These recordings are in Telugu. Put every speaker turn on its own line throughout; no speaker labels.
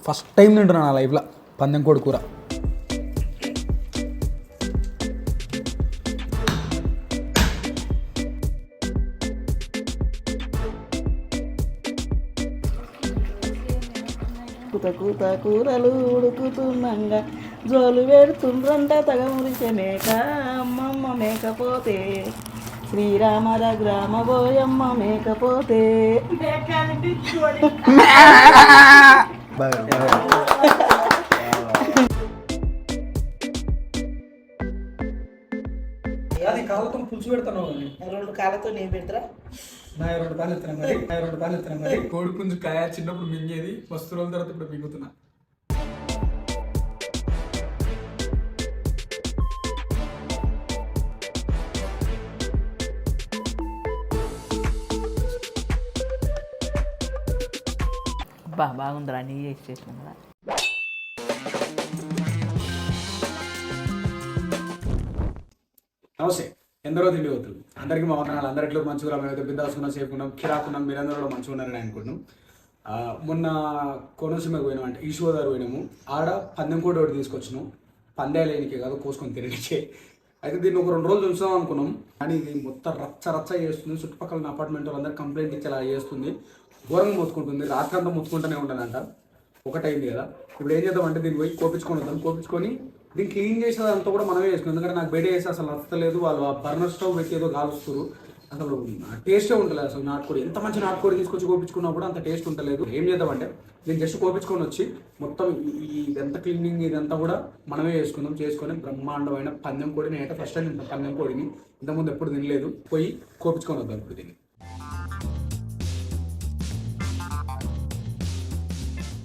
ఫస్ట్ టైం తింటున్నా నా లైఫ్లో పందెం కోడి కూర.
కూత కూరలు ఉడుకుతుండగా జోలు పెడుతుండ్రంట తగ మురిసే మేక అమ్మమ్మ మేకపోతే శ్రీరామ రఘురామ బోయమ్మ మేకపోతే
కాళ్ళతో పులుసు పెడతాను.
2 కాళ్ళతో నేను పెడతా.
నా 2 కాళ్ళు ఎత్తున్నా మరి కోడి పుంజు కాయ చిన్నప్పుడు మింగేది, మస్తు రోజుల తర్వాత ఇప్పుడు మింగుతున్నా.
బాగుందిరా నీ చేసిన కదా.
నమస్తే, ఎందరో తిండి అవుతుంది అందరికీ మా వందనాలు. అందరిలో మంచిగా మేమైతే బిందాసుకున్నాం, సేపుకున్నాం, కిరాకున్నాం, మీరందరూ కూడా మంచిగా ఉన్నారని అనుకుంటున్నాం. మొన్న కోనసీమకు పోయినాం, అంటే ఈశ్వదారు పోయినాము. ఆడ పందెం కూడా ఒకటి తీసుకొచ్చినాం. పందేలేనికే కాదు, కోసుకొని తినడానికే. అయితే దీన్ని ఒక 2 రోజులు చూసాం అనుకున్నాం, కానీ ఇది మొత్తం రచ్చ చేస్తుంది. చుట్టుపక్కల అపార్ట్మెంట్ వాళ్ళందరూ కంప్లైంట్ ఇచ్చేలా చేస్తుంది. ఘోరంగా మొత్తుకుంటుంది, రాత్రంతా మొత్తుకుంటూనే ఉండదంట. ఒకటైంది కదా, ఇప్పుడు ఏం చేద్దామంటే దీన్ని పోయి కోపించుకొని దీన్ని క్లీన్ చేసేదంతా కూడా మనమే చేసుకున్నాం. ఎందుకంటే నాకు బయట వేసి అసలు నచ్చలేదు. వాళ్ళు ఆ బర్నర్ స్టవ్ పెట్టి ఏదో గాలుస్తారు, అసలు టేస్టే ఉండలేదు. అసలు నాటుకోడి ఎంత మంచి నాటుకోడి తీసుకొచ్చి కోపించుకున్నా కూడా అంత టేస్ట్ ఉండలేదు. ఏం చేద్దామంటే దీన్ని జస్ట్ కోపించుకొని వచ్చి మొత్తం ఇదంతా క్లీనింగ్ ఇదంతా కూడా మనమే చేసుకొని బ్రహ్మాండమైన పందెం కోడి. నేనైతే ఫస్ట్ టైం పందెం కోడిని ఇంతకుముందు ఎప్పుడు తినలేదు. పోయి కోపించుకొని వద్దాం ఇప్పుడు దీన్ని.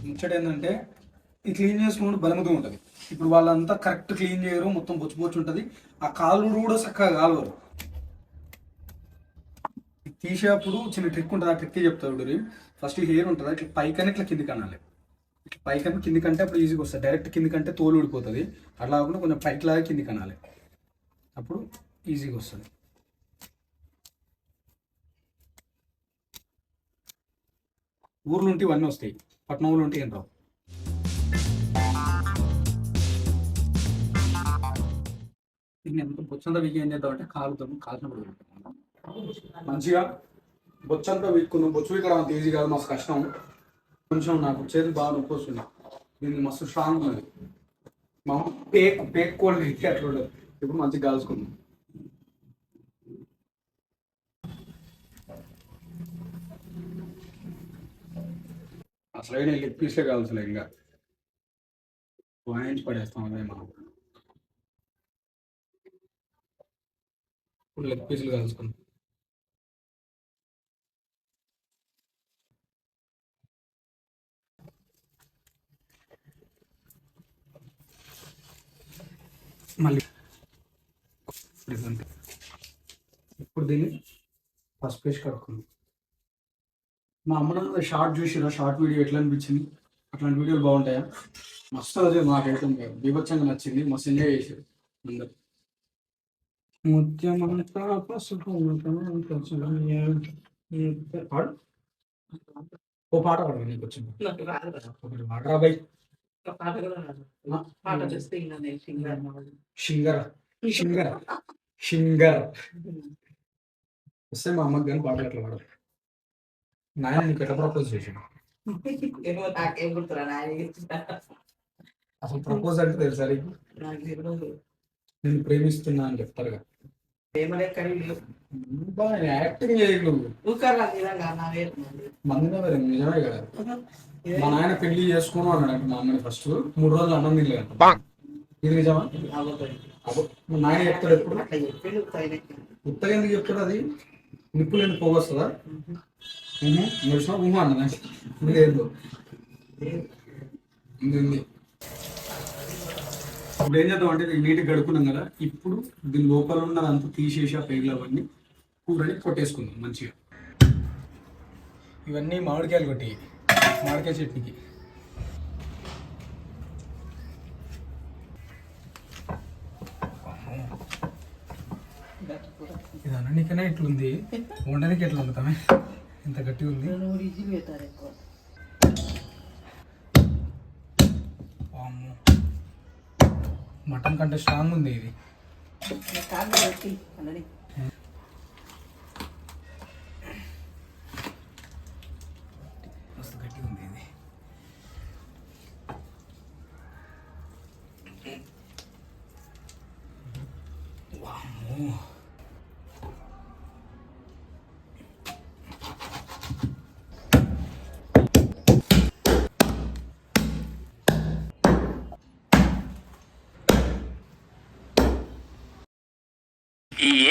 ముచ్చట ఏంటంటే ఇది క్లీన్ చేసుకున్నప్పుడు బలముగా ఉంటుంది. ఇప్పుడు వాళ్ళంతా కరెక్ట్ క్లీన్ చేయరు, మొత్తం బొచ్చు ఉంటుంది. ఆ కాళ్ళు కూడా చక్కగా కాలువరు. తీసేటప్పుడు చిన్న ట్రిక్ ఉంటుంది, ఆ ట్రిక్ చెప్తాడు. ఫస్ట్ హెయిర్ ఉంటుంది, ఇట్లా పైకని ఇట్లా కిందికి అనాలి. ఇట్లా పైకని కిందికంటే అప్పుడు ఈజీగా వస్తుంది. డైరెక్ట్ కిందికంటే తోలు ఊడిపోతుంది. అట్లా కాకుండా కొంచెం పైకిలాగా కిందికి అనాలి, అప్పుడు ఈజీగా వస్తుంది. ఊర్లు ఉంటే ఇవన్నీ వస్తాయి, పట్టణంలో ఉంటే ఏం రావు. దీన్ని ఎంత బొచ్చంతా వీక్ ఏం చేద్దామంటే కాల్చినప్పుడు మంచిగా బొచ్చంతా వీక్కున్నాం. బొచ్చు ఇక్కడ అంత ఈజీ కాదు, మస్తు కష్టం. కొంచెం నాకు చేతులు బాగా నొప్పి వస్తుంది. దీన్ని మస్తు స్ట్రాంగ్ ఉన్నది. మా పేక్ కోల్డ్ ఇస్తే అట్లా ఉండదు. ఇప్పుడు మంచిగా కాల్చుకున్నాం. అసలు అయినా లెగ్ పీస్లే కావాల్సలే, ఇంకా వాయించి పడేస్తాం. అదే మనం ఇప్పుడు లెగ్ పీసులు కాల్చుకున్నాం. మళ్ళీ ఇప్పుడు దీన్ని ఫస్ట్ పేస్ట్ కడుక్కున్నాం. మా అమ్మ షార్ట్ చూసిరా, షార్ట్ వీడియో ఎట్లా అనిపించింది? అట్లాంటి వీడియోలు బాగుంటాయా? మస్తు అదే మాకైతే బీభత్సంగా నచ్చింది. మస్తు ఎంజాయ్ చేశారు అందరు. ముత్యమంతా పసుపు పాడు, ఓ పాట పాడు, నీకు వచ్చింది ఒకటి పాడరా బై. షింగర్ వస్తే మా అమ్మకి కానీ పాటలు ఎట్లా పాడరు. నాయన నీకు ఎట్లా ప్రపోజ్ చేసాను? అసలు ప్రపోజ్ అంటే తెలుసా నేను ప్రేమిస్తున్నా అని చెప్తారుగా. యాక్టింగ్ చేయకు, మందిలో నిజమే కదా. మా నాయన పెళ్లి చేసుకోను అన్నాడు మా అమ్మని. ఫస్ట్ 3 రోజులు అన్నం తినలేదు. ఇది నిజమా? మా నాయన చెప్తాడు ఎప్పుడు. ఉత్తగా ఎందుకు చెప్తాడు? అది నిప్పులు ఎందుకు పోగొస్తుందా? నడిచిన ఊహ అన్న లేదు. ఇప్పుడు ఏం చేద్దాం అంటే నీట్గా గడుపుకున్నాం కదా. ఇప్పుడు దీని లోపల ఉన్నదంతా తీసేసి ఆ పేర్లు అవన్నీ కూరని కొట్టేసుకుందాం మంచిగా. ఇవన్నీ మామిడికాయలు కొట్టి మామిడికాయ చట్నీకి. ఇది అనడానికైనా ఇట్లుంది, వండడానికి ఎట్లా వండుతామే? ఇంత గట్టిగా ఉంది. వామ్మో. మటన్ కంటే స్ట్రాంగ్ ఉంది ఇది.
కాళ్ళు పెట్టి అన్నది
మస్తు గట్టిగా ఉంది ఇది. వామ్మో.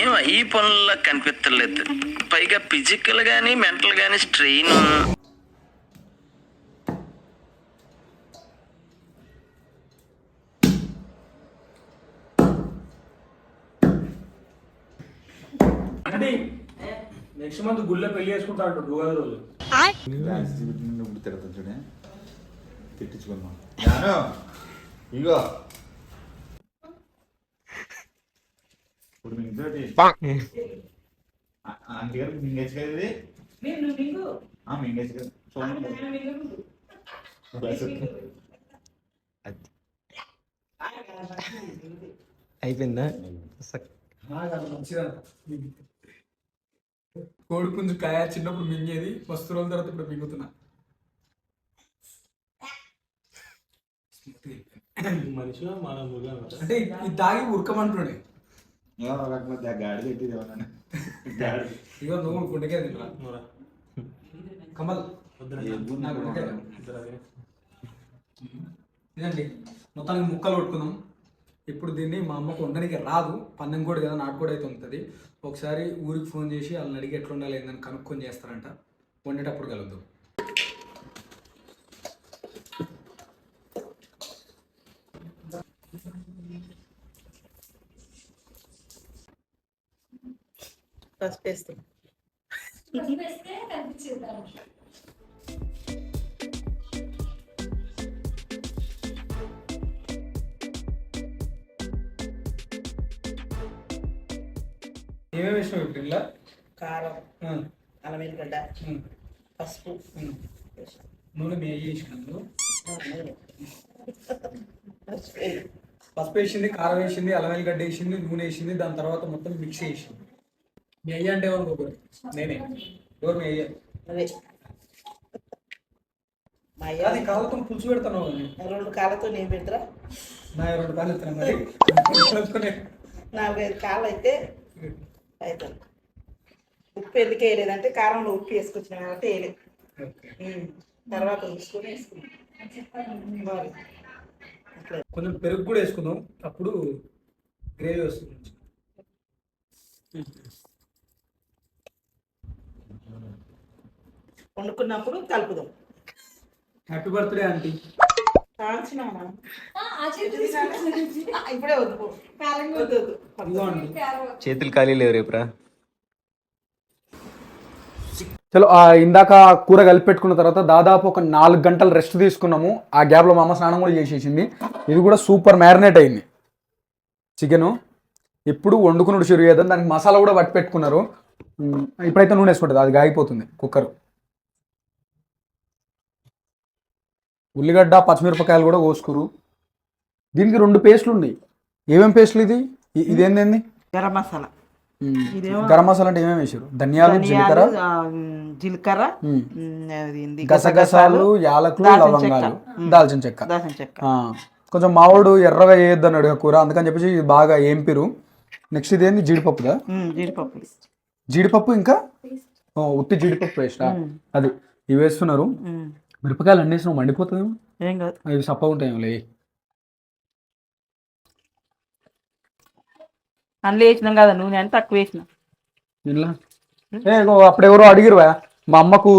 ఏం ఈ పనుల్లో కనిపించలేదు, పైగా ఫిజికల్ గానీ మెంటల్ గానీ స్ట్రెయిన్.
అంటే నెక్స్ట్ మంత్ గుళ్ళో పెళ్లి చేసుకుంటా అంటాడు గోవా రోజు.
తిడతా చూడే తిట్టించుకుందాం జాను ఇగో ఇప్పుడు మింగతోటి ఆంటీ గారు మింగేచ్చు కదా ఇది మింగేచ్చు కదా చూడండి
అయిపోయిందా?
మంచిగా కోడి పుంజు కాయ చిన్నప్పుడు మింగేది, మస్తు రోజుల తర్వాత ఇప్పుడు మింగుతున్నా.
మనిషిలో మన మృగం
అంటే ఇది తాగి ఉరకమంటున్నాడు.
గాడి పెట్టింది ఎవరన్నా గాడి
ఇగో నువ్వు గుండెకాయ తిన్నా కమల్. నా గుండెకాయ ఇదండి మొత్తానికి ముక్కలు కొట్టుకుందాం. ఇప్పుడు దీన్ని మా అమ్మకు వండడానికి రాదు, పన్నెం కూడా కదా, నాటుకోడి అయితే ఉంటుంది. ఒకసారి ఊరికి ఫోన్ చేసి వాళ్ళని అడిగి ఎట్లా ఉండాలి ఏందని కనుక్కొని చేస్తారంట. వండేటప్పుడు కలుద్దాం.
ఫస్ట్ వేస్తాం.
ఏమేమి వేసినావు ఇప్పుడు ఇలా?
కారం, అల్లం ఎల్లిగడ్డ, పసుపు,
నూనె నెయ్యి వేసినాము.
నూనె.
పసుపు వేసింది, కారం వేసింది, అల్లం వెల్లిగడ్డ వేసింది, నూనె వేసింది, దాని తర్వాత మొత్తం మిక్స్ చేసింది. మీ అయ్య అంటే ఎవరు? ఒకరు నేనే. ఎవరు మీ అయ్య?
అదే మా అయ్య
అది కాళ్ళతో పులుసు పెడతాను.
2 కాళ్ళతో నేను పెడతారా?
నా 2 కాళ్ళు ఎత్తున్నా మరి
4-5 కాళ్ళు అయితే అవుతాను. ఉప్పు ఎందుకు వేయలేదంటే కారంలో ఉప్పు వేసుకొచ్చిన కాబట్టి వేయలేదు. తర్వాత చూసుకొని వేసుకున్నాం.
కొంచెం పెరుగు కూడా వేసుకుందాం, అప్పుడు గ్రేవీ వస్తుంది.
వండుకున్నప్పుడు కలుపుదాం.
Happy birthday aunty.
కాల్చినామా? ఇప్పుడే వద్దు.
ఇదిగో అండి.
చేతులు ఖాళీ లేవు రేపురా.
చలో ఇందాక కూర కలిపి పెట్టుకున్న తర్వాత దాదాపు ఒక 4 గంటలు రెస్ట్ తీసుకున్నాము. ఆ గ్యాప్లో మా అమ్మ స్నానం కూడా చేసేసింది. ఇది కూడా సూపర్ మ్యారినేట్ అయింది చికెను. ఇప్పుడు వండుకున్నాడు షురు చేద్దాం. దానికి మసాలా కూడా పట్టి పెట్టుకున్నారు. ఇప్పుడైతే నూనె వేసుకుంటుంది, అది గాగిపోతుంది కుక్కర్. ఉల్లిగడ్డ పచ్చిమిరపకాయలు కూడా కోసుకురు. దీనికి 2 పేస్టులు ఉన్నాయి. ఏమేమి పేస్టులు? ఇదేంది?
గరం మసాలా.
గరం మసాలా అంటే ఏమేమి వేసారు? ధనియాలు,
జీలకర్ర,
గసగసాలు, యాలకులు, లవంగాలు, దాల్చిన చెక్క. కొంచెం మావాడు ఎర్రగా వేయొద్దు అన్నాడు కూర, అందుకని చెప్పేసి ఇది బాగా ఏంపిరు. నెక్స్ట్ ఇదేంది? జీడిపప్పుదా? జీడిపప్పు ఇంకా ఉత్తి జీడిపప్పు వేస్తా. అది ఇవి వేస్తున్నారు. మిరపకాయలు అన్నీ వేసినావు, మండిపోతుందేమో.
ఏం కాదు,
అవి సప్పగా ఉంటాయేమో.
అందులో వేసినాం కదా నూనె అని తక్కువ వేసినాం.
ఇలా అప్పుడు ఎవరో అడిగిరు మా అమ్మకు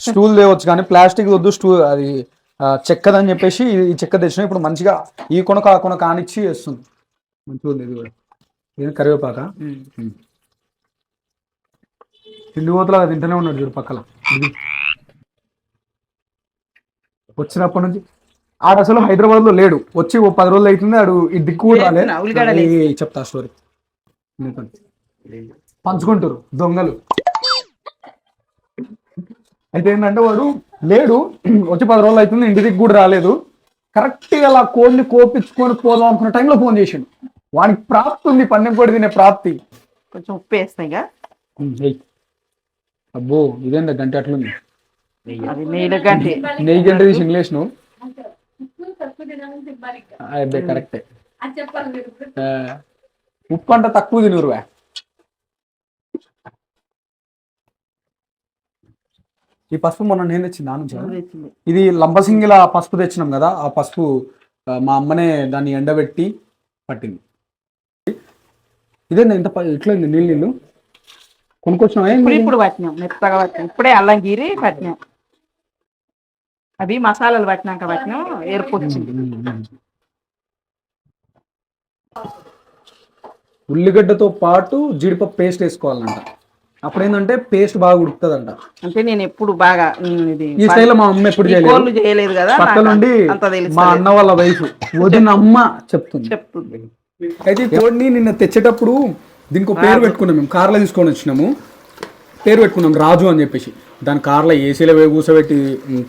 స్టూల్ తేవచ్చు కానీ ప్లాస్టిక్ వద్దు, స్టూల్ అది చెక్కదని చెప్పేసి ఈ చెక్క తెచ్చినా. ఇప్పుడు మంచిగా ఈ కొనక ఆ కొనక కానిచ్చి వేస్తుంది. మంచిగా ఉంది ఇది కూడా. ఇది కరివేపాక. తిండి పోతలా తింటూనే ఉన్నాడు చూడు పక్కల. వచ్చినప్పటి నుంచి ఆడ అసలు హైదరాబాద్లో లేడు, వచ్చి 10 రోజులు అవుతుంది. ఆడు ఈ దిక్కు కూడా రాలేదు. చెప్తా స్టోరీ. పంచుకుంటారు దొంగలు. అయితే ఏంటంటే వాడు లేడు, వచ్చి 10 రోజులు అవుతుంది, ఇంటి దిక్కు కూడా రాలేదు. కరెక్ట్గా అలా కోడిని కోపించుకొని పోదాం అనుకున్న టైంలో ఫోన్ చేసిండు. వానికి ప్రాప్తి ఉంది, పందెం కోడి తినే ప్రాప్తి.
కొంచెం ఉప్పు వేస్తాయిగా.
అబ్బో ఇదేందా గంట అట్లుంది.
అది నెయ్యిల గంటే.
నెయ్యి గంట తీసి ఇంగ్లీష్ నువ్వు అదే కరెక్టే. ఉప్పు అంట తక్కువ తినురువా. ఈ పసుపు మొన్న నేను తెచ్చింది నా నుంచి. ఇది లంబసింగిల పసుపు తెచ్చినాం కదా, ఆ పసుపు మా అమ్మనే దాన్ని ఎండబెట్టి పట్టింది. ఇదేందా ఇంత ఇట్లా నీళ్ళు కొనుక్కొచ్చినాం.
ఇప్పుడు పట్టినాం, మెత్తగా పట్టినాం. ఇప్పుడే అల్లం గీరి పట్టినాం. అవి మసాలాలు పట్టినాక పట్టినాం, ఎరుపు వచ్చింది.
ఉల్లిగడ్డతో పాటు జీడిపప్పు పేస్ట్ వేసుకోవాలంట. అప్పుడు ఏంటంటే పేస్ట్ బాగా ఉడుకుతుందంట.
అంటే నేను ఎప్పుడు బాగా
ఈ స్టైల్లో మా అమ్మ ఎప్పుడు
చేయలేదు కదా,
పక్క నుండి మా అన్న వాళ్ళ వైఫ్ వదిన అమ్మ చెప్తుంది. అయితే ఈ కోడిని నిన్న తెచ్చేటప్పుడు దీనికి ఒక పేరు పెట్టుకున్నాం. మేము కార్లో తీసుకొని వచ్చినాము, పేరు పెట్టుకున్నాం రాజు అని చెప్పేసి. దాని కార్లో ఏసీలో కూర్చోబెట్టి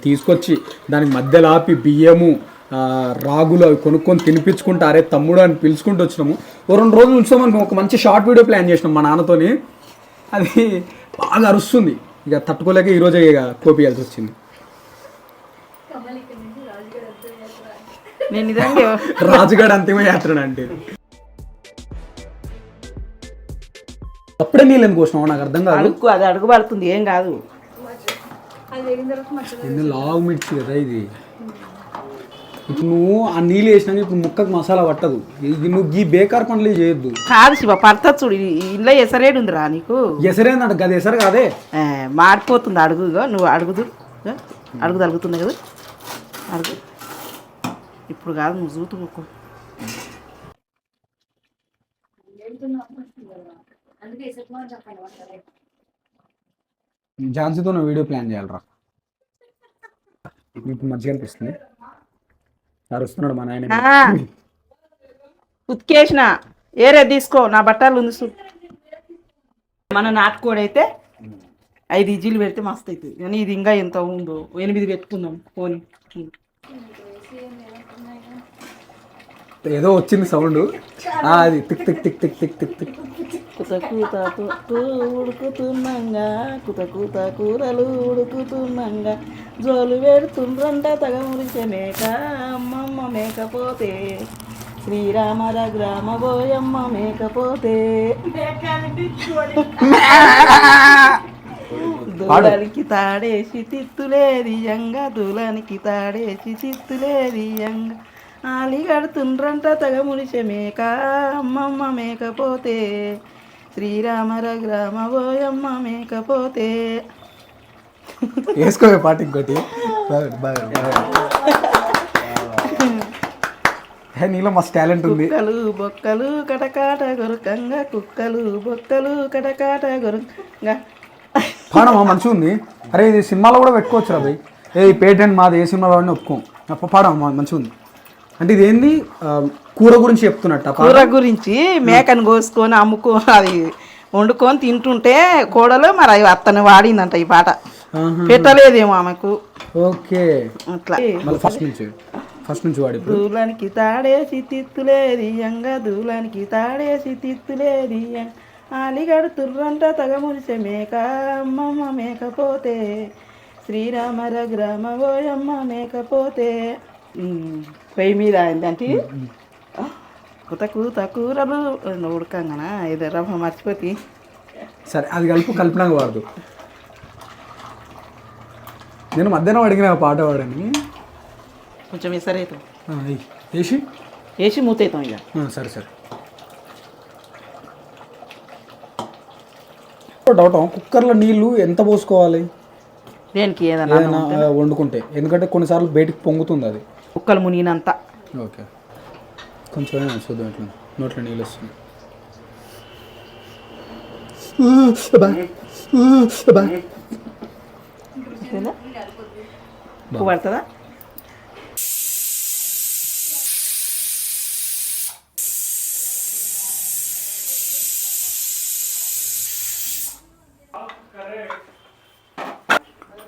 తీసుకొచ్చి దానికి మధ్యలో ఆపి బియ్యము రాగులు అవి కొనుక్కొని తినిపించుకుంటూ అరే తమ్ముడు అని పిలుచుకుంటూ వచ్చినాము. ఓ 2 రోజులు ఉంచుతామని ఒక మంచి షార్ట్ వీడియో ప్లాన్ చేసినాం మా నాన్నతోని. అది బాగా అరుస్తుంది, ఇక తట్టుకోలేక ఈరోజే ఇక కోపియాల్సి వచ్చింది. రాజుగాడు అంతిమ యాత్ర అంటే అప్పుడే నీళ్ళు ఎందుకు వచ్చినావు నాకు అర్థం కాదు.
అది అడుగు పడుతుంది, ఏం కాదు.
లావు మిర్చి కదా ఇది. ఇప్పుడు నువ్వు ఆ నీళ్ళు వేసినాక ఇప్పుడు ముక్కకు మసాలా పట్టదు. ఇది నువ్వు ఈ బేకార్ పనులు చేయొద్దు.
కాదు శివ, పడతా చూడు. ఇంట్లో ఎసరేడు ఉందిరా నీకు.
ఎసరేందంట గది ఎసరు కాదే,
మాడిపోతుంది. అడుగు నువ్వు అడుగుదు, అడుగు తరుగుతుంది కదా, అడుగు. ఇప్పుడు కాదు, నువ్వు చూతు ముక్కు.
ఝాన్సీతో వీడియో ప్లాన్ చేయాలరా. ఇప్పుడు మంచిగా అనిపిస్తుంది. అరుస్తున్నాడు మా నాయన.
ఉతికేసిన ఏరే తీసుకో, నా బట్టలు ఉంది. మన నాటుకోడి అయితే 5 ఇజ్జీలు పెడితే మస్తు అవుతుంది. కానీ ఇది ఇంకా ఎంత ఉందో, 8 పెట్టుకుందాం పోనీ.
ఏదో వచ్చింది సౌండ్, అది tick tick tick tick tick tick tick.
ఉడుకుతున్నాగా కుత కూరలు ఉడుకుతున్నాగా జోలు పెడుతుండ్రంట తగ మురిసే మేక అమ్మమ్మ మేకపోతే శ్రీరామ రఘురామ బోయమ్మ మేకపోతే దూలానికి తాడేసి తిత్తులేది యంగ దూలానికి తాడేసి తిత్తులేది యంగ ఆలి కడుతుండ్రంట తగ మురిసే మేక అమ్మమ్మ మేకపోతే శ్రీరామ రఘురామ బోయమ్మ మేకపోతే.
వేసుకోవే పాట ఇంకోటి. నీలో మస్తు టాలెంట్ ఉంది.
కుక్కలు బొక్కలు కటకాట గొరకంగా కుక్కలు బొక్కలు కటకాట గొరకంగా
పాడమా మంచిగా ఉంది. అరే ఇది సినిమాలో కూడా పెట్టుకోవచ్చు రా భయ్. ఏ పేటెంట్ మాది, ఏ సినిమాలో వాడిని ఒప్పుకోం. పాడమా మంచిగా ఉంది. అంటే ఇది ఏంది కూర గురించి చెప్తున్నట్టు.
కూర గురించి మేకను కోసుకొని అది వండుకొని తింటుంటే కోడలు మరి అత్తను వాడిందంట ఈ పాట. పెట్టలేదేమో ఆమెకు.
ఓకే
అట్లా
ఫస్ట్ నుంచి వాడి.
దూలానికి తాడేసి తిత్తులేది యంగ దూలానికి తాడేసి తిత్తులేది యంగ ఆలిగడుతుర్రంట తగ మురిసే మేక అమ్మమ్మ మేకపోతే శ్రీరామ రఘురామ బోయమ్మ మేకపోతే. పొయ్యి మీద ఏంటంటే కుత కూరలు ఉడకంగానా ఇది రవ్వ మర్చిపోతే.
సరే అది కలిపినాక వాడదు. నేను మధ్యాహ్నం అడిగిన పాట వాడని
కొంచెం ఎసరైతాం
వేసి
మూతవుతాం ఇక.
సరే సరే. డౌట్, కుక్కర్లో నీళ్ళు ఎంత పోసుకోవాలి
దేనికి ఏదైనా
వండుకుంటే? ఎందుకంటే కొన్నిసార్లు బయటికి పొంగుతుంది అది,
కుక్కలు మునిగినంత.
ఓకే కొంచెం చూద్దాం. ఎట్లా నోట్లో నీళ్ళు వస్తుంది.
ఉప్పు పడుతుందా?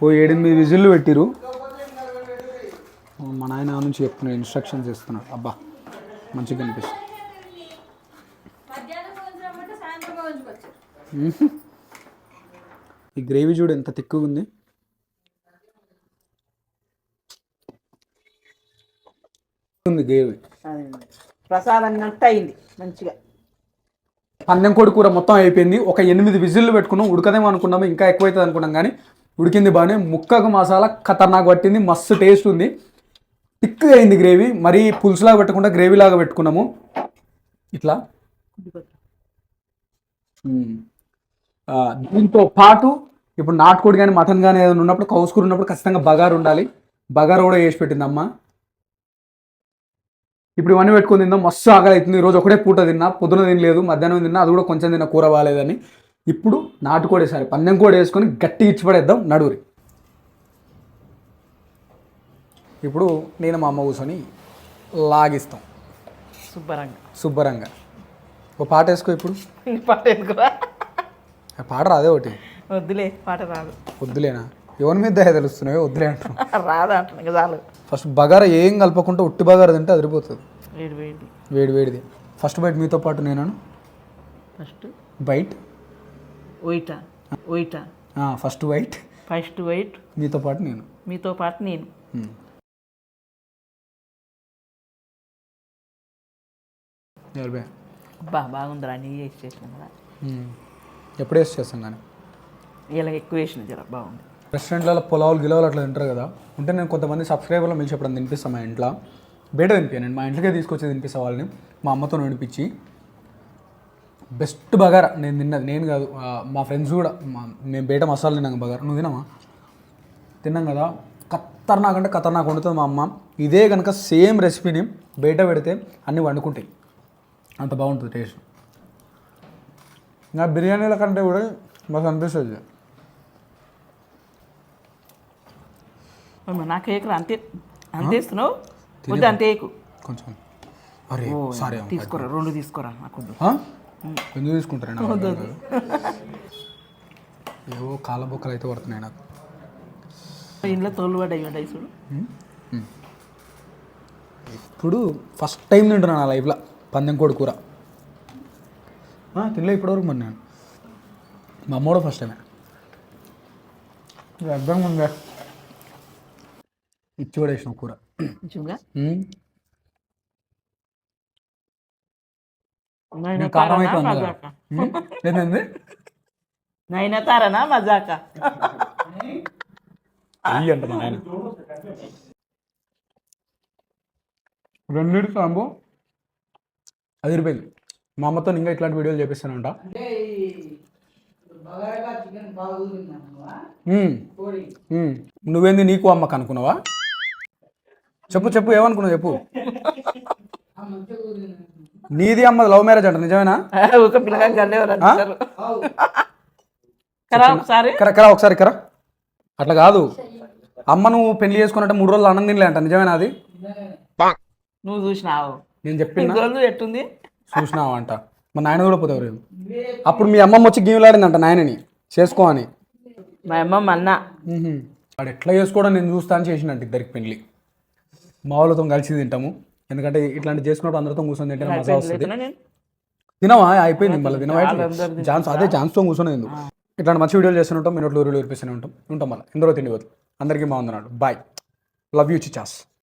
ఓ 7-8 విజిల్లు పెట్టిరు. మా నాయన నుంచి చెప్తున్నాడు, ఇన్స్ట్రక్షన్స్ ఇస్తున్నాడు. అబ్బా మంచిగా కనిపిస్తుంది. ఈ గ్రేవీ చూడు ఎంత తిక్కుగా ఉంది. గ్రేవీ
ప్రసాదం అన్నట్టు అయింది మంచిగా.
పందెం కోడి కూర మొత్తం అయిపోయింది. ఒక 8 విజిల్లు పెట్టుకున్నాం. ఉడకదేమో అనుకున్నాము, ఇంకా ఎక్కువ అవుతుంది అనుకున్నాం, కానీ ఉడికింది బాగానే. ముక్కకు మసాలా ఖతర్నాక్ పట్టింది, మస్తు టేస్ట్ ఉంది. థిక్గా అయింది గ్రేవీ. మరీ పులుసులాగా పెట్టకుండా గ్రేవీలాగా పెట్టుకున్నాము ఇట్లా. దీంతో పాటు ఇప్పుడు నాటుకోడి కానీ మటన్ కానీ ఏదైనా ఉన్నప్పుడు, కౌసుకూర ఉన్నప్పుడు ఖచ్చితంగా బగారు ఉండాలి. బగారు కూడా వేసి పెట్టింది అమ్మ. ఇప్పుడు ఇవన్నీ పెట్టుకుని తిందాం. మస్తు ఆకలి అవుతుంది. ఈరోజు ఒకటే పూట తిన్నా, పొద్దున తినలేదు, మధ్యాహ్నం తిన్నా, అది కూడా కొంచెం తిన్న, కూర బాగాలేదని. ఇప్పుడు నాటుకోడి సరే పందెం కోడి వేసుకొని గట్టి ఇచ్చి పడేద్దాం నడువురి. ఇప్పుడు నేను మా అమ్మ కూర్చొని లాగిస్తాం శుభ్రంగా. ఒక పాట వేసుకో ఇప్పుడు.
పాట ఎందుకురా?
పాట రాదే ఒకటి.
వద్దులే, పాట రాదు.
వద్దులేనా? ఎవరి మీద దయ తెలుస్తున్నాయో వద్దులే అంటాం.
రాదా అంటున్నా చాలు.
ఫస్ట్ బగారా ఏం కలపకుండా ఉట్టి బగారా తింటే అదిరిపోతుంది.
వేడి
వేడిది. ఫస్ట్ బైట్ మీతో పాటు నేను.
First
bite
white
first white మీతో పాటు నేను.
బాగుందిరా, నీ వేసి చేసిన
ఎప్పుడు వేసి చేస్తాం కానీ
ఇలా ఎక్కువ వేసిన జర బాగుంది.
రెస్టారెంట్లలో పులావులు గిలవలు అట్లా తింటారు కదా. అంటే నేను కొంతమంది సబ్స్క్రైబర్లో మిలిచి ఎప్పుడన్నా తినిపిస్తాను. మా ఇంట్లో బయట తినిపించాను, నేను మా ఇంటికే తీసుకొచ్చి తినిపిస్తా వాళ్ళని. మా అమ్మతో వినిపించి బెస్ట్ బగారా నేను తిన్నది. నేను కాదు, మా ఫ్రెండ్స్ కూడా. మేము బయట మసాలా తిన్నాం బగారా. నువ్వు తిన్నాం కదా. ఖతర్నాక్ వండుతుంది మా అమ్మ. ఇదే కనుక సేమ్ రెసిపీని బయట పెడితే అన్నీ వండుకుంటాయి, అంత బాగుంటుంది టేస్ట్. నా బిర్యానీల కంటే కూడా మాకు అనిపిస్తుంది.
నా కేకులు అంతే ఇస్తున్నావు, వద్దు అంతే
కొంచెం. అరే సారీ,
తీసుకోరా, 2 తీసుకోరా. నాకు
ఎందుకు తీసుకుంటారా? ఏవో కాలబొక్కలు అయితే పడుతున్నాయి నాకు.
ఇంట్లో తోలు పడ్డాయి చూడు.
ఇప్పుడు ఫస్ట్ టైం తింటున్నాను నా లైఫ్లో పందెం కోడి కూర. తినలే ఇప్పటివరకు. మరి నేను మా అమ్మ కూడా ఫస్ట్ టైమే. అర్థం ఉందా? ఇచ్చి కూడా వేసిన కూర. కారం అయిపోయింది.
నైనతారనా మజాక
అంట మా ఆయన. 2 సాంబు అదిరిపోయింది. మా అమ్మతో ఇంకా ఇట్లాంటి వీడియోలు చేపిస్తానంట. నువ్వేంది నీకు అమ్మకు అనుకున్నావా? చెప్పు ఏమనుకున్నావు చెప్పు. నీది అమ్మది లవ్ మ్యారేజ్ అంట, నిజమేనా? ఒకసారి కరా. అట్లా కాదు, అమ్మ నువ్వు పెళ్లి చేసుకున్నట్టు 3 రోజులు అన్నం తినలే అంట, నిజమేనా? అది
నువ్వు చూసినావు,
నేను చెప్పిన
ఎట్టుంది
చూసినావు అంట. మా నాయన కూడా పోతావు. అప్పుడు మీ అమ్మమ్మ వచ్చి గీవులాడిందంట నాయనని చేసుకో అని.
మా అమ్మమ్మ అన్న
వాడు ఎట్లా చేసుకోవడం నేను చూస్తా అని చేసినట్టు ఇద్దరికి పెళ్లి. మా వాళ్ళతో కలిసి తింటాము, ఎందుకంటే ఇట్లాంటి చేసుకున్నప్పుడు అందరితో కూర్చొని తింటే మజా వస్తుంది. తినవా? అయిపోయింది మళ్ళీ తినవా? జాన్స్తో కూర్చొని ఎందుకు? ఇట్లాంటి మంచి వీడియోలు చేస్తూనే ఉంటాం, మినిట్లు ఊరిలో వినిపిస్తూనే ఉంటాం మళ్ళీ. ఎందరో తిండి వద్దు. అందరికీ బాగుందన్నాడు. Bye, love you Chichas.